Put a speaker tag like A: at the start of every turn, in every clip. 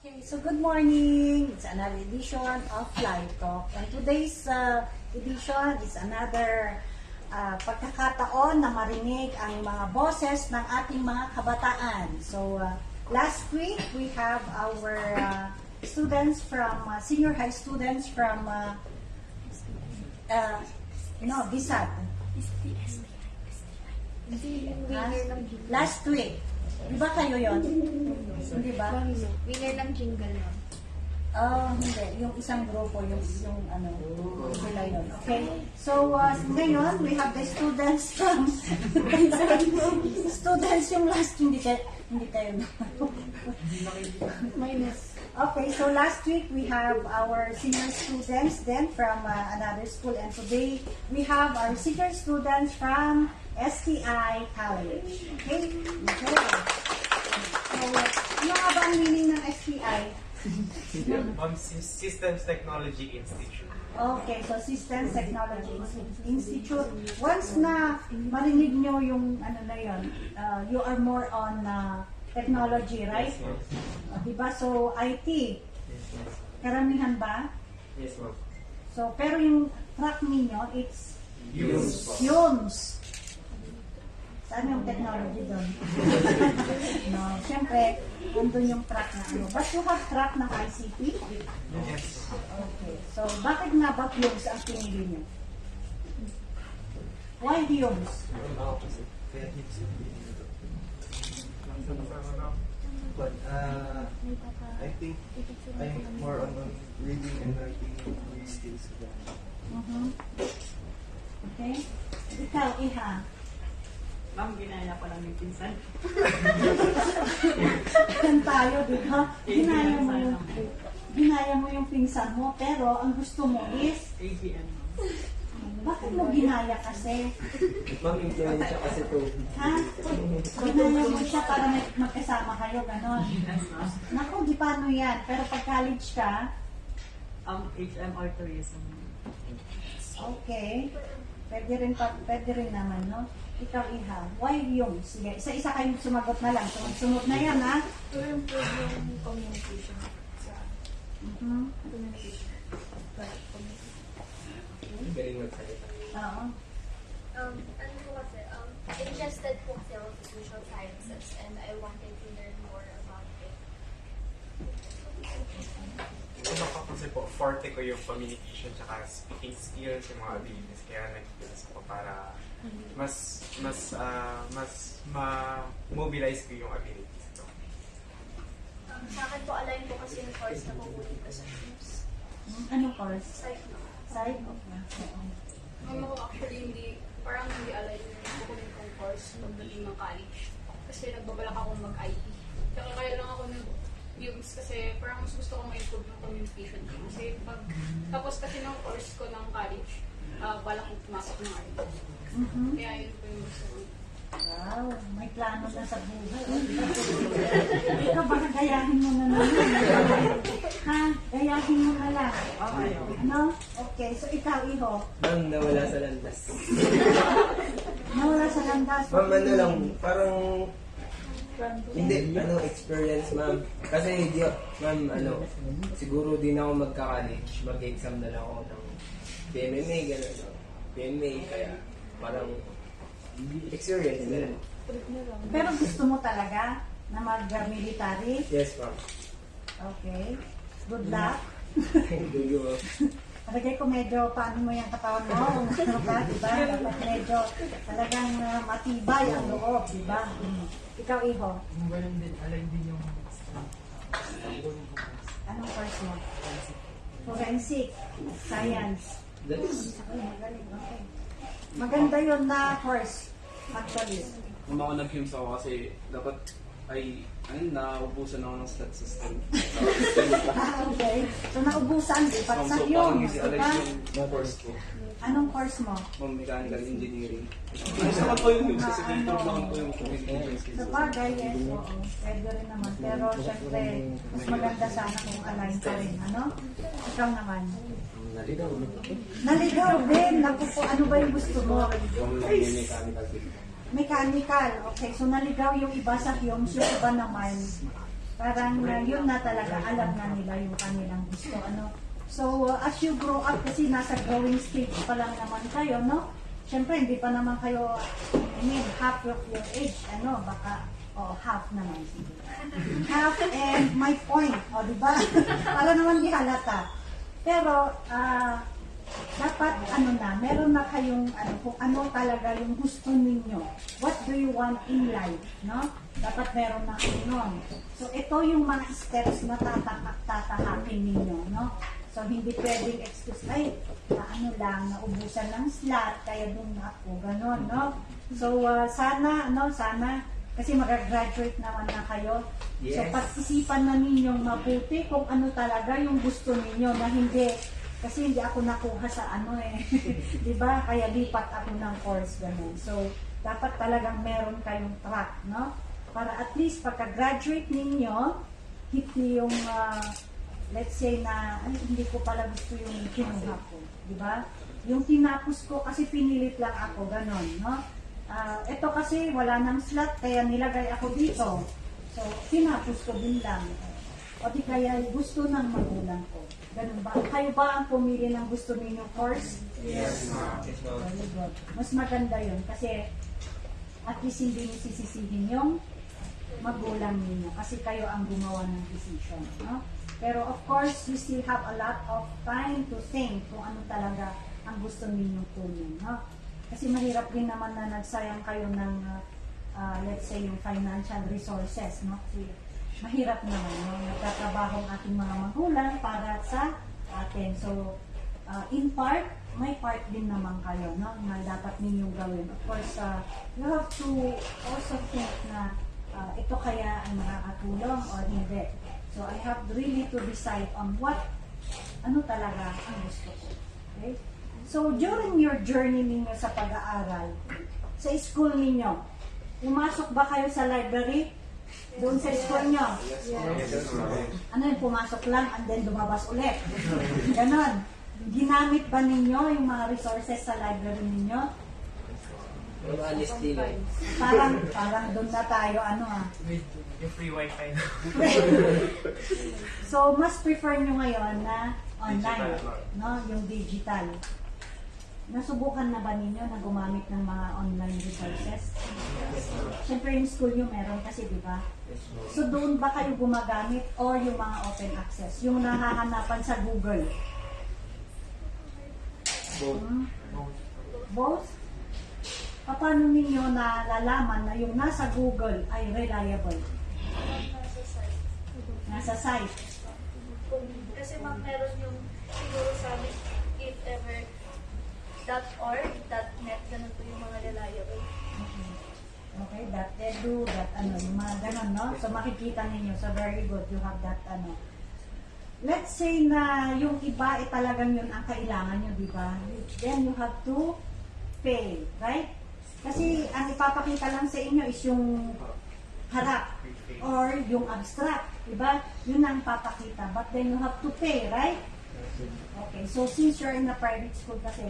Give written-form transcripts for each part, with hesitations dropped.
A: Okay, so good morning. It's another edition of Live Talk. And today's edition is another pagkakataon na marinig ang mga boses ng ating mga kabataan. So, last week, we have our students from, senior high students from, Bisat. Last week. Di ba kayo yun? Hindi ba?
B: Winner ng jingle nun.
A: Oh, hindi. Yung isang grupo, yung sila yun. Okay? So, ngayon, we have the students from, students yung last, hindi kayo.
B: Minus.
A: Okay, so last week, we have our senior students then from another school. And today, we have our senior students from STI College. Okay? Okay. So, ano nga ba ang meaning ng STI?
C: Systems Technology Institute.
A: Okay, so Systems Technology Institute. Once na marinig nyo yung ano na yun, you are more on technology, right?
C: Yes, ma'am.
A: Diba? So, IT.
C: Yes, ma'am.
A: Karamihan ba?
C: Yes, ma'am.
A: So, pero yung track ninyo, it's
C: Fumes.
A: Fumes. Saan yung technology doon? No, siyempre, nandun yung track na ano. But you have track ng ICT?
C: Yes.
A: Okay. So, bakit nga ba fumes ang pinili niyo? Why fumes?
D: But I think I'm more on reading and writing skills.
A: Okay? Ikaw, Iha.
E: Ma'am, ginaya ko lang yung pinsan.
A: Yan tayo, di ba? Ginaya mo yung pinsan mo, pero ang gusto mo is,
E: ABM, ma'am.
A: bakit mo ginaya kasi?
D: Ma'am, influensya kasi to.
A: Ha? Ginaya mo siya para magkasama kayo, gano'n.
E: Yes, ma'am.
A: Naku, di paano yan. Pero pag college ka,
E: HMR tourism.
A: okay. Pwede rin naman, no? Ikaw, Iha. Why yung? Sige, isa-isa kayong sumagot na lang. Sunod na yan, ha?
B: To improve yung communication sa communication.
D: Galing magsalita.
A: Oo.
F: Ano po kasi, interested po kasi ako sa social sciences and I wanted to learn more about it.
C: Ano ko kasi po, forte ko yung communication tsaka speaking skills, yung mga abilities. Kaya nag-class ako para mas ma-mobilize ko yung abilities ko.
F: Sa akin po, align po kasi yung course na pupunin ko sa SIMS.
A: Anong course?
F: Psych.
A: Psych?
B: Mama ko actually parang hindi align yung kukunin kong course pagdating ng college. Kasi nagbabalak akong mag-IT. Tsaka kaya lang ako nag-UMS kasi parang mas gusto ko ma-improve yung communication ko. Kasi pag tapos kasi ng course ko ng college, balak kong pumasok ng IT. Kaya yun po yung gusto ko.
A: Wow, may plano na sa buhay. Ikaw baka gayahin mo na naman. Ha? Gayahin mo na lang.
E: Okay.
A: Ano? Okay, so ikaw, Iho.
D: Ma'am, nawala sa landas.
A: Nawala sa landas.
D: Ma'am, ano lang, parang hindi, experience, ma'am. Kasi, ma'am, siguro din ako magka-college, mag-exam na lang ako ng PMMA, gano'n. PMA, kaya parang experience na rin.
A: Pero gusto mo talaga na mag-military?
D: Yes, ma'am.
A: Okay. Good luck.
D: Do you,
A: Palagay ko medyo paano mo yung katawan mo, kung ano ka, diba? Dapat medyo talagang matibay ang loob, diba? Ikaw, Iho,
E: Ganun din, align din yung
A: anong course mo? Forensic Science.
D: that's,
A: Magaling, okay. Maganda yun na course, actually.
G: Nung ako nag-fumes ako kasi dapat naubusan ako ng stat system.
A: Okay. So, naubusan, di pa sa
G: So,
A: yun,
G: parang easy
A: diba?
G: align yung course ko.
A: Anong course mo?
G: Mechanical engineering. Gusto naman po yung fumes kasi improve naman po yung communication skills.
A: Sa bagay, yes, oo. Pwede rin naman. Pero, syempre, mas maganda sana kung align ka rin, ano? Ikaw naman.
D: naligaw.
A: Naligaw din. Naku po, ano ba yung gusto mo?
D: Mechanical field.
A: Mechanical. Okay, so naligaw yung iba sa fumes, yung iba naman Parang yun na talaga, alam na nila yung kanilang gusto. So, as you grow up, kasi nasa growing stage pa lang naman kayo, no? Siyempre, hindi pa naman kayo, half of your age, baka, half naman. Half and my point, di ba? Para naman di halata. Pero, dapat, meron na kayong, kung ano talaga yung gusto ninyo. What do you want in life, no? Dapat meron na kayo nun. So, ito yung mga steps na tatahakin ninyo, no? So, hindi pwedeng excuse, naubusan ng slot, kaya dun ako, gano'n, no? So, sana, kasi mag-graduate naman na kayo.
D: Yes.
A: So, pag-isipan na ninyong mabuti kung ano talaga yung gusto ninyo, na hindi, kasi hindi ako nakuha sa diba? Kaya lipat ako ng course, gano'n. So, dapat talagang meron kayong track, no? Para at least pagka-graduate ninyo, hit niyo yung, let's say na, hindi ko pala gusto yung kinuha ko, di ba? Yung tinapos ko kasi pinilit lang ako, ganon, no? Ito kasi wala nang slot, kaya nilagay ako dito. So, tinapos ko din lang. O di kaya gusto ng magulang ko. Ganun ba? Kayo ba ang pumili ng gusto ninyong course?
D: Yes, ma'am.
A: Very good. Mas maganda yun kasi at least hindi niyo sisisihin yung magulang ninyo kasi kayo ang gumawa ng decision, no? Pero of course, you still have a lot of time to think kung ano talaga ang gusto ninyong kunin, no? Kasi mahirap din naman na nagsayang kayo ng, let's say, yung financial resources, no? Kasi mahirap naman, no? Nagtatrabaho ang ating mga magulang para sa atin. So, in part, may part din naman kayo, no? Na dapat ninyong gawin. Of course, you have to also think na ito kaya ay makakatulong or hindi. So, I have really to decide on ano talaga ang gusto ko. Okay? So, during your journey ninyo sa pag-aaral, sa school ninyo, pumasok ba kayo sa library? Doon sa school nyo? Ano yung pumasok lang and then lumabas ulit? Ganon. Ginamit ba ninyo yung mga resources sa library ninyo?
D: Honestly,
A: Parang doon na tayo,
C: Yung free wifi na.
A: So, mas prefer nyo ngayon na online,
C: Digital.
A: no? Yung digital. Nasubukan na ba ninyo na gumamit ng mga online resources? Siyempre yung school nyo meron kasi, di ba? So, doon ba kayo gumagamit or yung mga open access? Yung nahahanapan sa Google? Both? Paano ninyo nalalaman na yung nasa Google ay reliable?
F: Nasa site.
A: Nasa site.
F: Kasi meron yung siguro sabi if ever .org, .net, ganun po yung mga reliable.
A: Okay, .edu, yung mga ganon, no? So, makikita ninyo. So, very good. You have that, Let's say na yung iba, talagang yun ang kailangan nyo, di ba? Then, you have to pay, right? Kasi, ang ipapakita lang sa inyo is yung harap or yung abstract, di ba? Yun ang papakita. But then, you have to pay, right? Okay, so since you're in a private school kasi,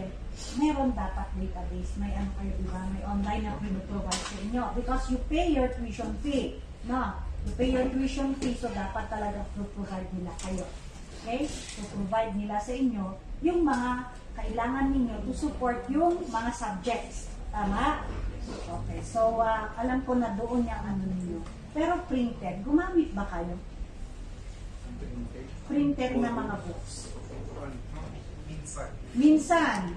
A: meron dapat database. May kayo, di ba? May online na pinuprovide sa inyo. Because you pay your tuition fee. No? You pay your tuition fee, so dapat talaga provide nila kayo. Okay? So, provide nila sa inyo yung mga kailangan ninyo to support yung mga subjects. Tama? Okay. So, alam ko na doon yung ninyo. Pero printed, gumamit ba kayo? Printed na mga books. Minsan.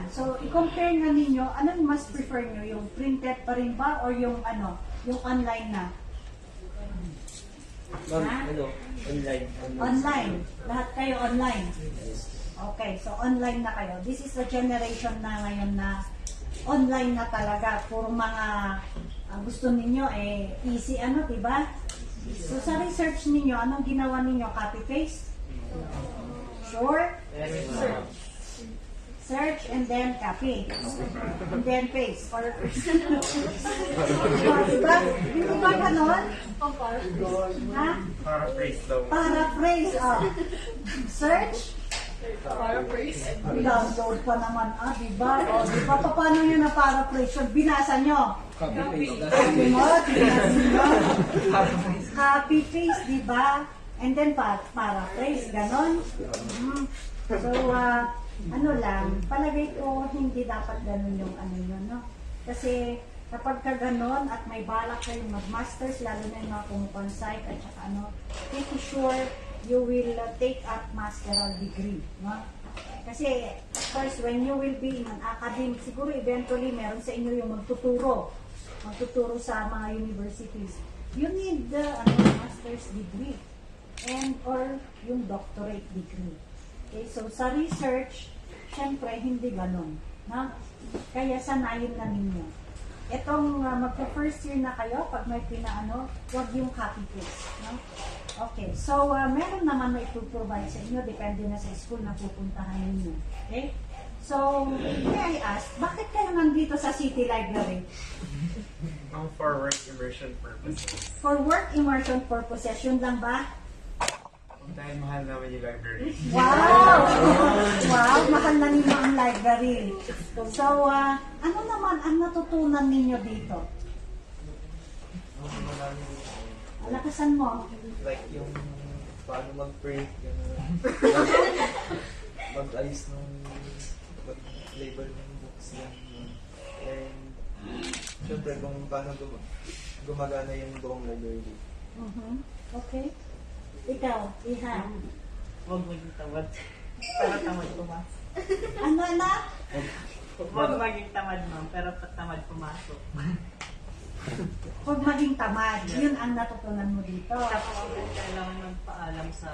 A: So, i-compare nga ninyo, anong mas prefer nyo? Yung printed pa rin ba or yung yung online na?
D: Online.
A: Online. Lahat kayo online. Okay, so online na kayo. This is the generation na ngayon na online na talaga. Puro mga gusto ninyo easy diba? So sa research ninyo, anong ginawa ninyo? Copy-paste? Sure? Search and then copy. And then paste. Or diba? Hindi ba ganon? Ha?
C: Paraphrase daw.
A: Paraphrase. Search?
B: Paraphrase.
A: Download pa naman, diba? Diba? Paano nyo na paraphrase? Binasa nyo?
D: Copy paste.
A: Sabi mo, tingnan mo. Copy paste, di ba? And then paraphrase, ganon. So, ano lang, palagay ko hindi dapat ganon yung ano yun, no? Kasi kapag ka ganon at may balak kayong mag-masters, lalo na yung mga pumuponsite at saka ano, pretty sure you will take up masteral degree, no? Kasi, of course, when you will be in an academic, siguro eventually meron sa inyo yung magtuturo sa mga universities. You need the master's degree and or yung doctorate degree. Okay, so sa research, syempre, hindi ganun. No? Kaya sanayin na ninyo. Itong magka-first year na kayo, pag may pinaano, huwag yung copy-paste. No? Okay, so meron naman na ipuprovide sa inyo, depende na sa school na pupuntahan ninyo. Okay? So, may I ask, bakit kayo nandito sa City Library?
C: For work immersion purposes.
A: For work immersion purposes, yun lang ba?
C: Dahil mahal naman yung library.
A: Wow! Wow, mahal na ninyo ang library. So, ano naman ang natutunan ninyo dito? Lakasan mo.
H: Like yung paano mag-print, mag-ayos ng mag-label ng books yan. And syempre kung paano gumagana yung buong library.
A: Okay. Ikaw, Iha.
E: Huwag maging tamad. Para tamad pumasok.
A: Ano na?
E: Huwag maging tamad, ma'am, pero tamad pumasok.
A: Huwag maging tamad. Yun ang natutunan mo dito.
E: Tapos kailangan magpaalam sa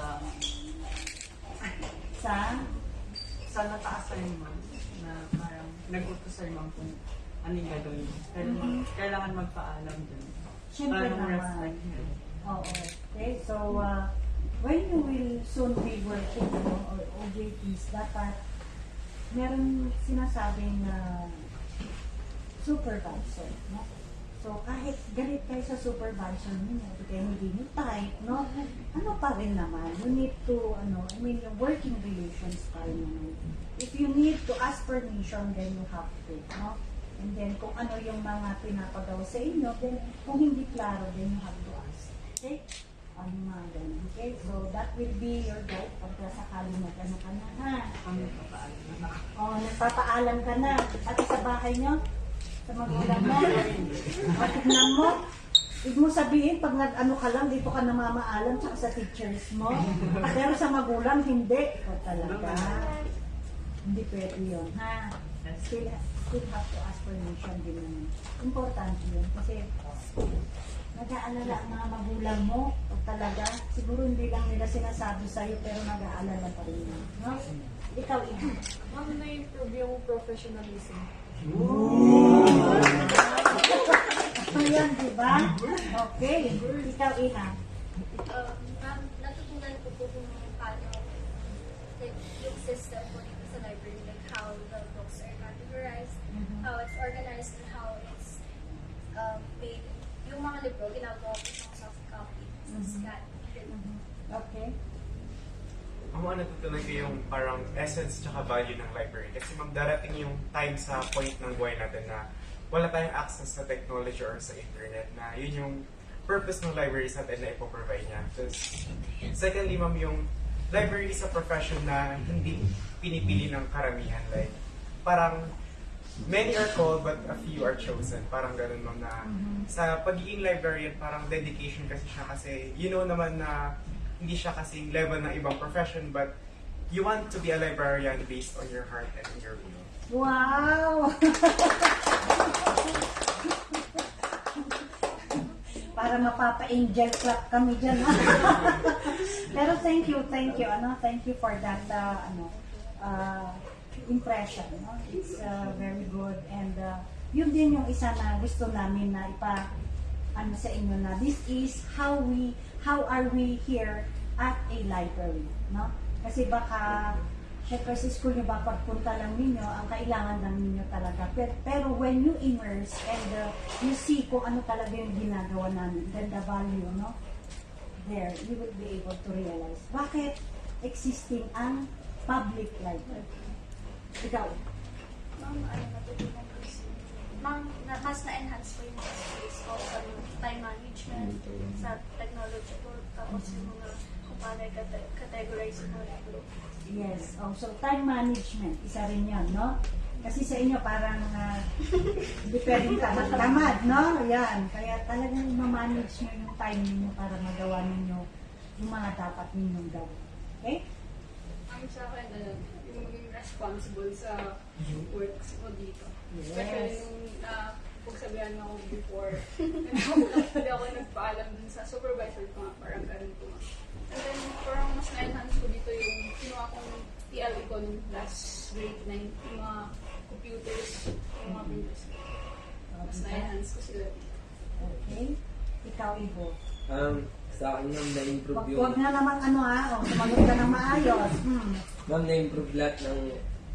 E: nataas sa'yo, ma'am, na parang nag-utos sa'yo, ma'am, kung ano yung gagawin mo. Kailangan magpaalam dun.
A: Siyempre
E: Parang
A: naman.
E: respect yun.
A: Oo. Okay, so when you will soon be working or OJTs, dapat meron sinasabing supervisor, no? So kahit galit kayo sa supervisor niyo, kaya hindi niyo type, no? Ano pa rin naman, you need to, yung working relations pa rin naman. If you need to ask permission, then you have to, no? And then kung ano yung mga pinapagawa sa inyo, then kung hindi klaro, then you have to ask. Okay? Ano mga ganun. Okay? So, that will be your guide pagka sakali na ka na, ha?
E: Kami nagpapaalam na.
A: Nagpapaalam ka na. At sa bahay nyo, sa magulang mo, matignan mo, ibig mo sabihin, pag nag-ano ka lang, dito ka namamaalam tsaka sa teachers mo. Pero sa magulang, hindi. Ikaw talaga. Hindi pwede yun, ha? Still have to ask permission din naman. Importante yun. Kasi, nag-aalala ang mga magulang mo, o talaga, siguro hindi lang nila sinasabi sa'yo, pero nag-aalala pa rin yun. No? Ikaw, Iha.
B: Ma'am, na-improve yung professionalism.
A: Ayan, di ba? Okay. Ikaw, Iha.
F: Ma'am, natutunan ko po kung paano like, yung system po dito sa library, like how the books are categorized, how it's organized, and how it's made. Yung mga libro, ginagawa ko ng soft copy, scan.
A: Okay.
C: Ang mga natutunan ko yung parang essence tsaka value ng library. Kasi darating yung time sa point ng buhay natin na wala tayong access sa technology or sa internet, na yun yung purpose ng library sa atin na ipoprovide niya. Secondly, ma'am, yung library is a profession na hindi pinipili ng karamihan. Like, parang many are called but a few are chosen. Parang ganun, ma'am, na sa pagiging librarian, parang dedication kasi siya, kasi you know naman na hindi siya kasing level ng ibang profession, but you want to be a librarian based on your heart and your will.
A: Wow! Para mapapa-angel clap kami dyan. Pero thank you. Thank you for that impression. No? It's very good. And yun din yung isa na gusto namin na sa inyo na this is how are we here at a library. No? Kasi baka syempre sa school nyo ba pagpunta lang ninyo, ang kailangan lang ninyo talaga. Pero when you immerse and you see kung ano talaga yung ginagawa namin, then the value, no? There, you will be able to realize bakit existing ang public library. Ikaw.
F: Ma'am, natutunan ko mas na-enhance ko yung mga skills ko sa time management, sa technology ko, tapos yung mga kung paano categorize yung mga group.
A: Yes. Oh, so time management, isa rin yan, no? Kasi sa inyo parang hindi pwedeng tamad, no? Yan. Kaya talagang ma-manage nyo yung time ninyo para magawa ninyo yung mga dapat ninyong gawin. Okay?
B: Ang sa akin, yung maging responsible sa works ko dito. Especially nung pagsabihan ako before, hindi ako nagpaalam dun sa supervisor ko nga, parang ganun ko nga. And then, parang mas na-enhance ko dito yung kinuha kong TL ko nung last grade 9, yung mga computers, yung mga printers. Mas na-enhance ko sila dito.
A: Okay? Ikaw, Ibo.
D: Sa akin ma'am, na-improve
A: Huwag na naman sumagot ka ng maayos.
D: Ma'am, na-improve lahat ng,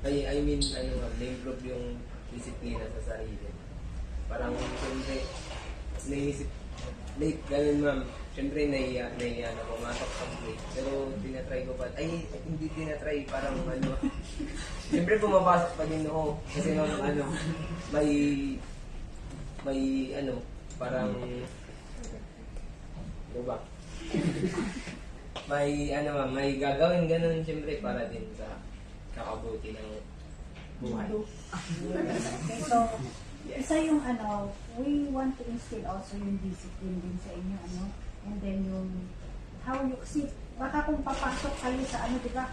D: na-improve yung disiplina sa sarili. Parang, siyempre, naisip, late, ganun ma'am. Siyempre, nahiya na pumasok sa late. Pero, tinatry ko pa, hindi tinatry, parang siyempre, pumapasok pa din ako. Kasi may, parang, ba? may gagawin ganun siyempre para din sa kakabuti ng buhay.
A: Okay, so, isa yung we want to instill also yung discipline din sa inyo, and then yung how you see, baka kung papasok kayo sa di ba,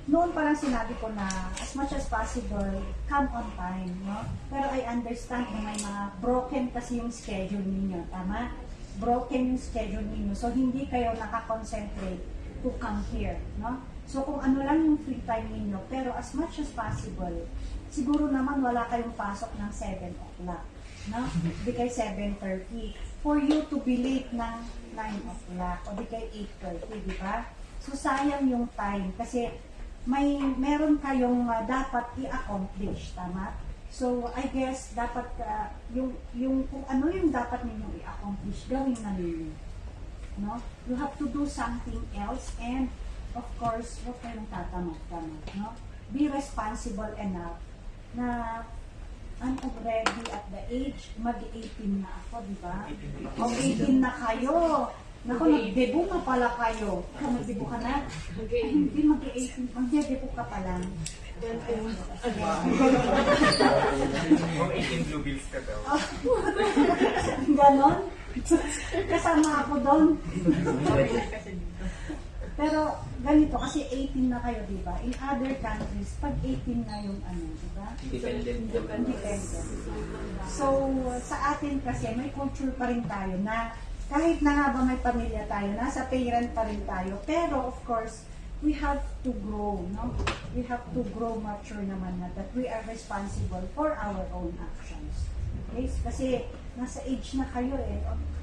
A: noon parang sinabi ko na as much as possible, come on time, no? Pero I understand na may mga broken kasi yung schedule ninyo, tama? Broken yung schedule ninyo, so hindi kayo nakakoncentrate to come here, no? So kung ano lang yung free time ninyo, pero as much as possible, siguro naman wala kayong pasok ng 7 o'clock, no? Di kay 7:30. For you to be late ng 9 o'clock, o di kay 8:30, di ba? So sayang yung time, kasi meron kayong dapat i-accomplish, tama? So, I guess, dapat, kung ano yung dapat ninyong i-accomplish, gawin na ninyo. No? You have to do something else, and, of course, huwag kayong tatamad-tamad, no? Be responsible enough na I'm already at the age, mag-18 na ako, di ba? O 18 na kayo. Naku, nag-debut na pala kayo. Nag-debut ka na? Ay, hindi mag-18. Mag-debut ka pa lang.
C: Kung 18 blue bills ka daw.
A: Ganon? Kasama ako doon. Pero ganito, kasi 18 na kayo, di ba? In other countries, pag 18 na yung di ba? Independent. So, sa atin kasi, may culture pa rin tayo na kahit na nga ba may pamilya tayo, nasa parent pa rin tayo. Pero, of course, we have to grow, no? We have to grow mature naman na that we are responsible for our own actions. Okay? Kasi, nasa age na kayo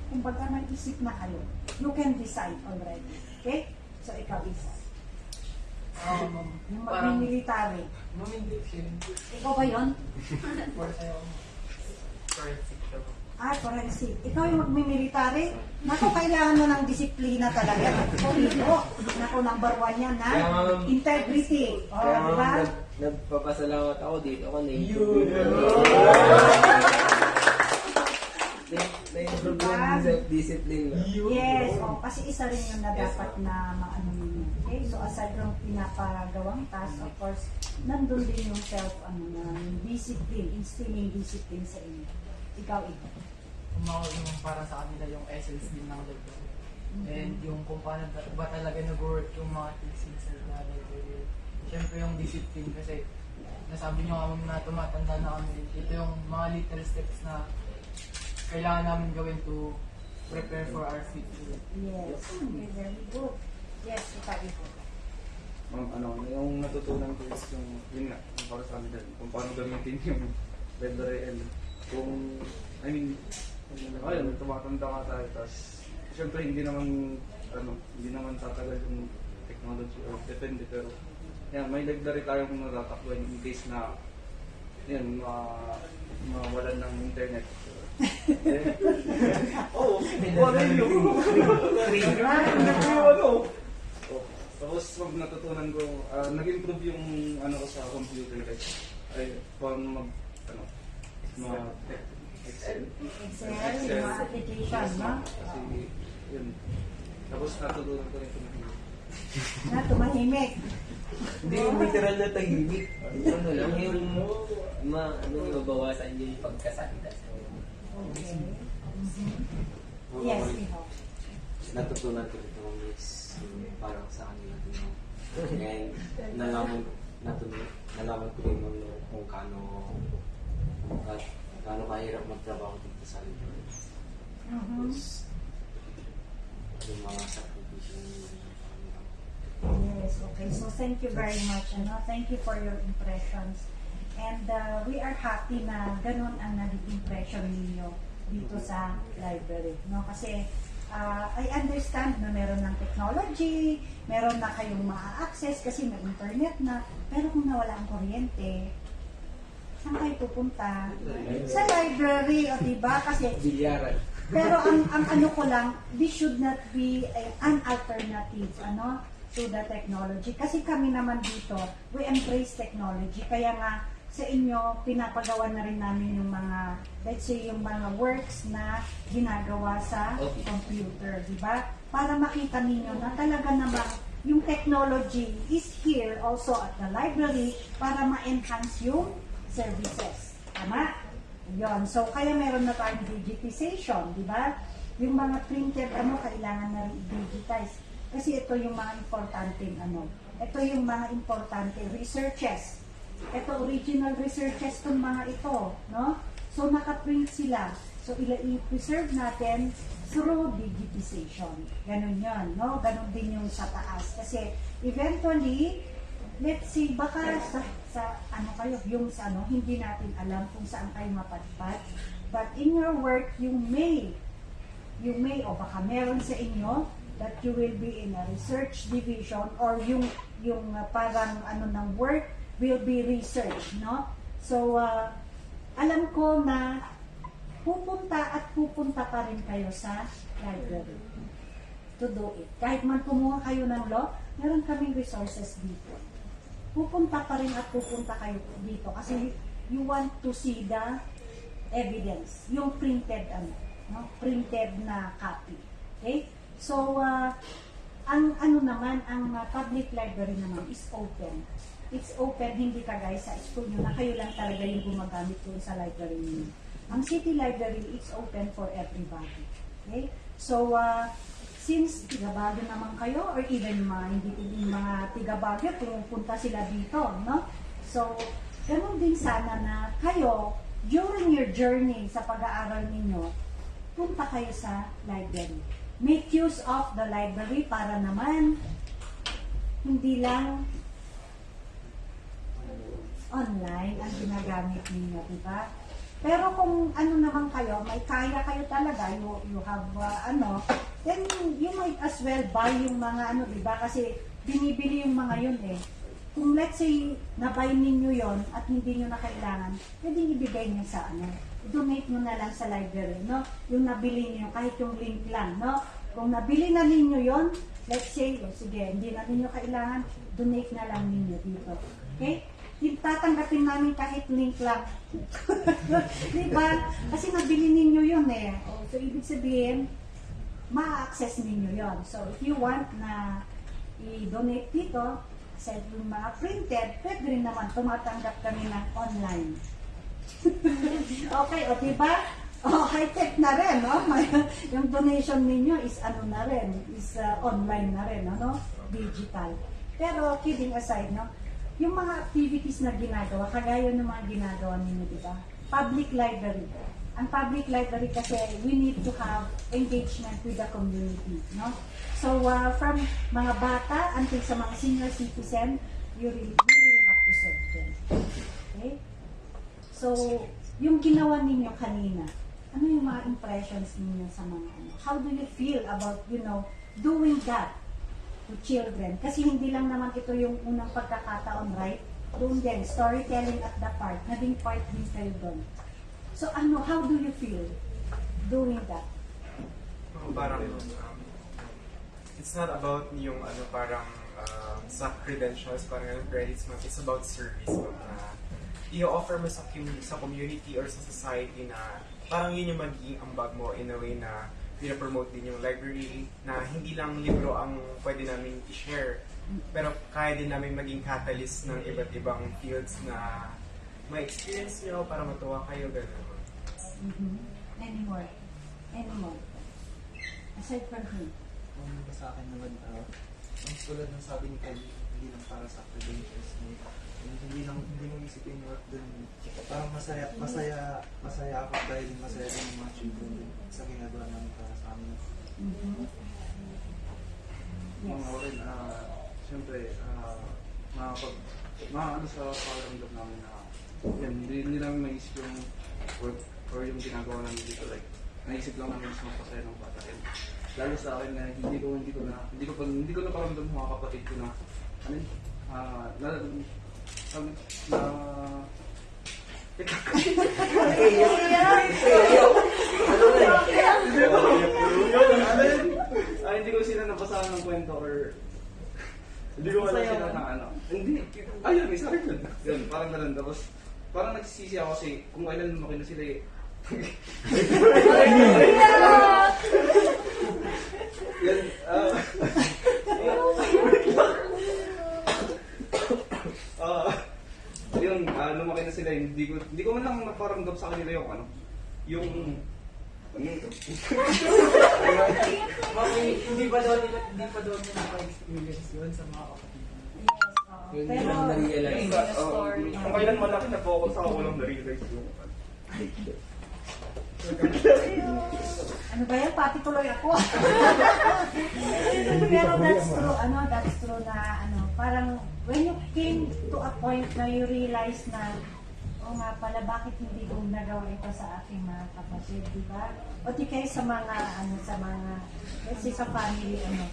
A: kumbaga may isip na kayo. You can decide already. Okay? So, ikaw isa. Yung mag-military. Ikaw ba yun? Forensic. Ikaw yung mag-military? Naku, kailangan mo ng disiplina talaga. Naku, number 1 yan, ha? Integrity.
D: Kaya
A: Diba?
D: nagpapasalamat ako dito ako na-improve yung self-discipline.
A: Yes, kasi isa rin yung na dapat na maano ninyo. Okay? So, aside from pinapagawang task, of course, nandun din yung discipline, instilling discipline sa inyo. Ikaw.
E: Yung para sa kanila yung essence din ng library. And yung kung paano ba talaga nag-work yung mga thesis na library. Siyempre yung discipline kasi nasabi nyo kami na tumatanda na kami. Ito yung mga little steps na kailangan namin gawin to prepare for our future.
A: Yes. Okay, very good. Yes, ikaw.
H: Yung natutunan ko is yun nga, yung para sa amin kung paano gamitin yung library. Kung, tumatanda ka tayo, tapos, siyempre hindi naman tatagal yung technology or depende, pero, yan, may library tayong natatakbuhan in case na, yan, mawalan ng internet. Tapos, natutunan ko, nag-improve yung, ko sa computer, like, paano mga Excel.
A: Excel, yung mga application, no?
H: Kasi, yun. Tapos natutunan ko rin tumahimik.
A: Na tumahimik.
D: Hindi yung literal na tahimik. Ano lang yung mabawasan yung pagkasalita.
A: Okay. Yes, Iho.
I: Natutunan ko ito is parang sa kanila din. And nalaman ko rin kung gaano kahirap magtrabaho dito sa library. Tapos, yung mga sakripisyo
A: Yes, okay. So thank you very much. Thank you for your impressions. And we are happy na ganun ang naging impression ninyo dito sa library. No? Kasi I understand na meron ng technology, meron na kayong ma-access kasi may internet na, pero kung nawala ang kuryente, saan kayo pupunta? Sa library, o diba? Kasi
D: Bilyaran.
A: pero ang ano ko lang, this should not be an alternative to the technology. Kasi kami naman dito, we embrace technology. Kaya nga sa inyo, pinapagawa na rin namin yung mga, let's say, yung mga works na ginagawa sa computer, di ba? Para makita ninyo na talaga naman yung technology is here also at the library para ma-enhance yung services. Tama? Yun. So, kaya meron na tayong digitization, di ba? Yung mga printed, kailangan na rin i-digitize. Kasi ito yung mga importanteng ito yung mga importante researches. Ito, original researches itong mga ito, no? So, naka-print sila. So, i-preserve natin through digitization. Ganun yun, no? Ganun din yung sa taas. Kasi, eventually, let's say, baka hindi natin alam kung saan kayo mapadpad. But in your work, you may, o baka meron sa inyo, that you will be in a research division or yung parang ng work will be research, no? So, alam ko na pupunta pa rin kayo sa library to do it. Kahit man kumuha kayo ng law, meron kaming resources dito. Pupunta pa rin at pupunta kayo dito kasi you want to see the evidence, yung printed printed na copy. Okay? So, ang public library naman is open. It's open, hindi kagaya sa school nyo na kayo lang talaga yung gumagamit doon sa library nyo. Ang city library, it's open for everybody. Okay? So, since tiga-Baguio naman kayo, or even mga tiga-Baguio, pumunta sila dito, no? So, ganun din sana na kayo, during your journey sa pag-aaral ninyo, punta kayo sa library. Make use of the library para naman hindi lang online ang ginagamit ninyo, di ba? Pero kung naman kayo, may kaya kayo talaga, you have then you might as well buy yung mga di ba? Kasi binibili yung mga yun eh. Kung let's say, na-buy ninyo yon at hindi nyo na kailangan, pwedeng ibigay nyo sa donate nyo na lang sa library, no? Yung nabili nyo, kahit yung link lang, no? Kung nabili na ninyo yon, let's say, sige, hindi na ninyo kailangan, donate na lang ninyo dito. Okay? Tatanggapin namin kahit link lang. Diba? Kasi nabili ninyo yun eh. So, ibig sabihin, ma-access ninyo yon. So, if you want na i-donate dito, sa yung mga printed, pwede rin naman tumatanggap kami ng online. Okay, o diba? High-tech na rin, no? Yung donation ninyo is na rin, is online na rin, no? Digital. Pero kidding aside, no? Yung mga activities na ginagawa, kagaya ng mga ginagawa ninyo, diba? Public library. Ang public library kasi, we need to have engagement with the community, no? So, from mga bata until sa mga senior citizen, you really have to serve them. Okay? So, yung ginawa ninyo kanina, ano yung mga impressions ninyo sa mga How do you feel about, doing that to children? Kasi hindi lang naman ito yung unang pagkakataon, right? Doon din, storytelling at the park. Naging part din kayo doon. So, how do you feel doing that?
C: Parang, it's not about yung parang sa credentials, parang credits, it's about service. i-offer mo sa community or sa society na parang yun yung magiging ambag mo in a way na pinapromote din yung library, na hindi lang libro ang pwede namin i-share, pero kaya din namin maging catalyst ng iba't ibang fields na ma-experience nyo para matuwa kayo, gano'n.
A: Anymore. Aside from him.
J: Sa akin naman, ang tulad ng sabi ni Kelly, hindi lang para sa academics, hindi mo isipin yung work dun. Parang masaya ako dahil masaya din yung mga children sa ginagawa namin para sa amin.
H: Mga rin, siyempre, ano sa pakaramdam namin na yan, hindi namin maisip yung work or yung ginagawa namin dito. Like, naisip lang namin mas magpasaya ng bata. And, lalo sa akin na hindi ko na paramdam sa mga kapatid ko na hindi ko sila nabasahan ng kwento or hindi ko wala sila ng ano. Hindi. Ayun, isa rin yun. Yun, parang ganun. Tapos, parang nagsisisi ako kasi kung kailan lumaki na sila eh. Yan, yun, lumaki na sila, hindi ko man lang naparamdam sa kanila yung ano, yung
E: Hindi pa daw nila naka-experience yun sa mga kapatid.
D: Yun
A: Pero,
D: lang na-realize.
H: kung kailan malaki na focus ako, walang na-realize yung
A: ano ba yan? Pati tuloy ako. Pero that's true na, parang when you came to a point na you realize na, nga pala, bakit hindi ko nagawa ito sa aking mga kapatid, di ba? O di kayo sa mga, let's say sa family, no?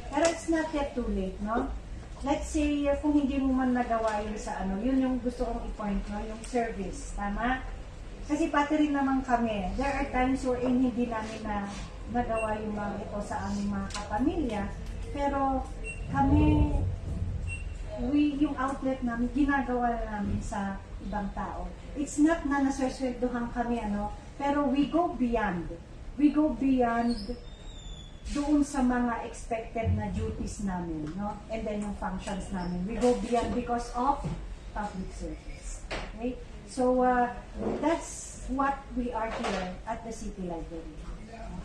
A: Pero it's not yet too late, no? Let's say, kung hindi mo man nagawa yun sa yun yung gusto kong i-point, no? Yung service, tama? Kasi pati rin naman kami, there are times wherein hindi namin na nagawa yung mga ito sa aming mga kapamilya, pero kami, yung outlet namin, ginagawa na namin sa ibang tao. It's not na naswesweldohan kami, pero we go beyond. We go beyond doon sa mga expected na duties namin, no? And then yung functions namin. We go beyond because of public service. Okay? So, that's what we are here at the City Library.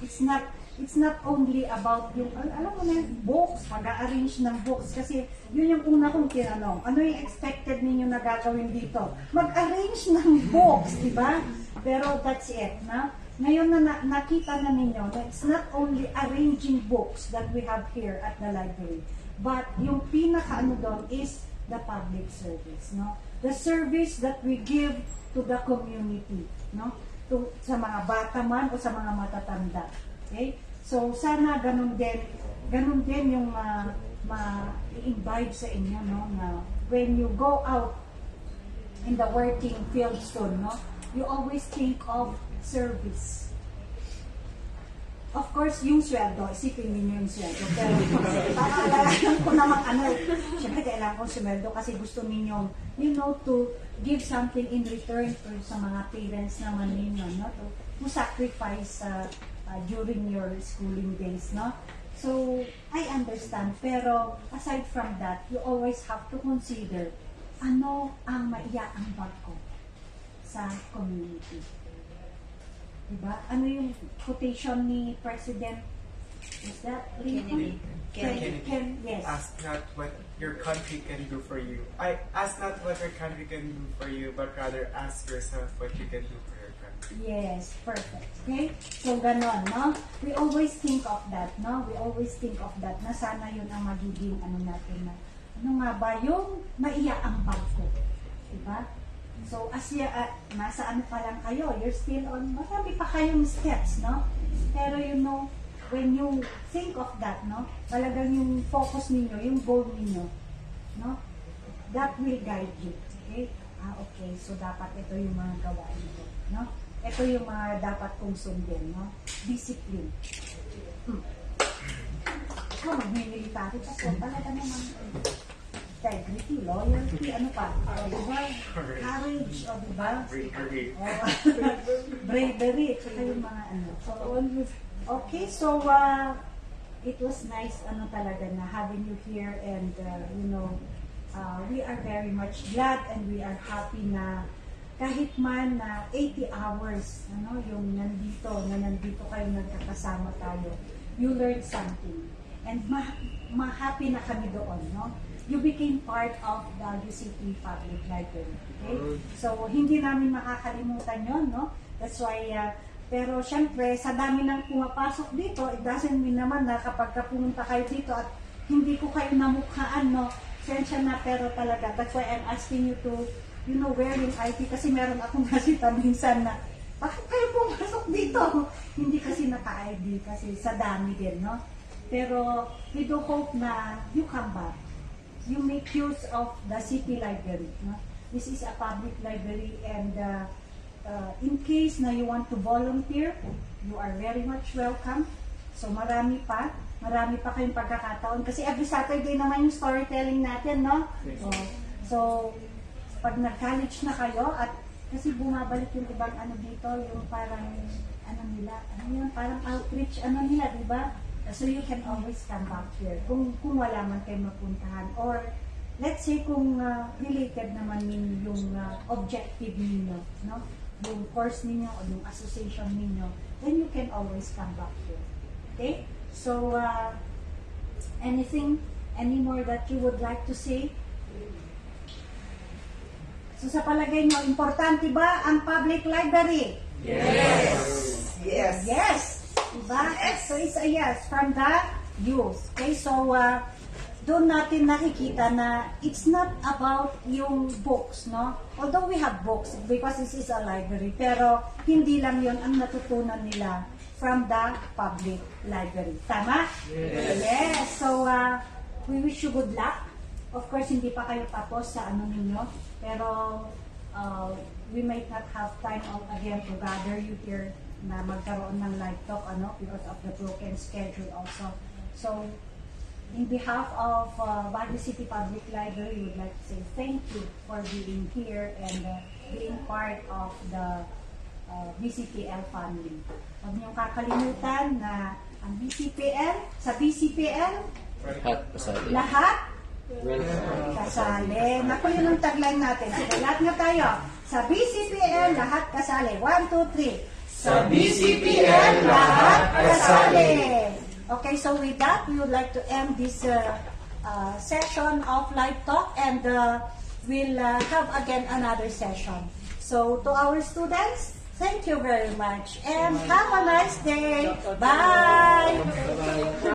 A: It's not only about yung, alam mo na, books, mag-a-arrange ng books. Kasi yun yung una kong tinanong. Ano yung expected ninyo na gagawin dito? Mag-arrange ng books, di ba? Pero that's it, na? Ngayon na nakita na ninyo that it's not only arranging books that we have here at the library, but yung pinaka doon is the public service, no? The service that we give to the community, no? Sa mga bata man o sa mga matatanda. Okay? So, sana ganun din yung ma-invite sa inyo, no? Na when you go out in the working field soon, no? You always think of service. Of course, yung sweldo, isipin niyo yung sweldo. Pero, kailangan ko naman, syempre kailangan ko sweldo kasi gusto ninyong, to give something in return for sa mga parents naman ninyo, no? To sacrifice during your schooling days, no? So, I understand. Pero, aside from that, you always have to consider ano ang maiaambag ko sa community. Diba? Ano yung quotation ni President, is that Lincoln?
C: Kennedy.
A: Yes.
C: Ask not what your country can do for you. Ask not what your country can do for you, but rather ask yourself what you can do for your country.
A: Yes, perfect. Okay? So, ganon, no? We always think of that, no? We always think of that, na sana yun ang magiging, natin na, nga ba yung maiaambag ko? Diba? So, as nasa pa lang kayo, you're still on, marami pa kayong steps, no? Pero when you think of that, no? Talagang yung focus ninyo, yung goal ninyo, no? That will guide you. Okay? Okay. So, dapat ito yung mga gawain ko, no? Ito yung mga dapat kong sundin, no? Discipline. Magmimilitary pa po. Talaga naman. integrity, loyalty, ano pa? O, diba? Courage, o diba?
C: Bravery.
A: Oh, bravery, tsaka yung mga ano. So, okay, so it was nice ano talaga na having you here and we are very much glad and we are happy na kahit man na 80 hours yung nandito kayo nagkakasama tayo, you learned something and ma-happy na kami doon, no? You became part of the UCP Public Library. Okay? So, hindi namin makakalimutan yon, no? That's why, pero syempre, sa dami ng pumapasok dito, it doesn't mean naman na kapag pumunta kayo dito at hindi ko kayo namukhaan, no? Sensya na, pero talaga. That's why I'm asking you to, wear yung ID kasi meron akong nasita minsan na, bakit kayo pumasok dito? Hindi kasi naka-ID kasi sa dami din, no? Pero we do hope na you come back. You make use of the city library. No? This is a public library and in case na you want to volunteer, you are very much welcome. So marami pa kayong pagkakataon kasi every Saturday naman yung storytelling natin, no? So pag nag-college na kayo at kasi bumabalik yung ibang dito, yung parang parang outreach nila, di ba? So you can always come back here kung wala man kayo mapuntahan or let's say kung related naman yung objective ninyo, no? Yung course ninyo o yung association ninyo, then you can always come back here. Okay? So any more that you would like to say? So sa palagay nyo, importante ba ang public library? Yes! Diba? So it's a yes from the youth. Okay, so doon natin nakikita na it's not about yung books, no? Although we have books because this is a library, pero hindi lang yun ang natutunan nila from the public library. Tama? Yes. So we wish you good luck. Of course, hindi pa kayo tapos sa ninyo, pero we might not have time again to gather you here na magkaroon ng live talk because of the broken schedule also. So, in behalf of Baguio City Public Library, we would like to say thank you for being here and being part of the BCPL family. Huwag niyong kakalimutan na ang BCPL, sa BCPL, lahat kasali. Naku, yun ang tagline natin. Sige, lahat nga tayo. Sa BCPL, lahat kasali. 1, 2, 3. Sa BCPL, lahat kasali. Okay, so with that, we would like to end this session of live talk and we'll have again another session. So to our students, thank you very much and have a nice day. Bye!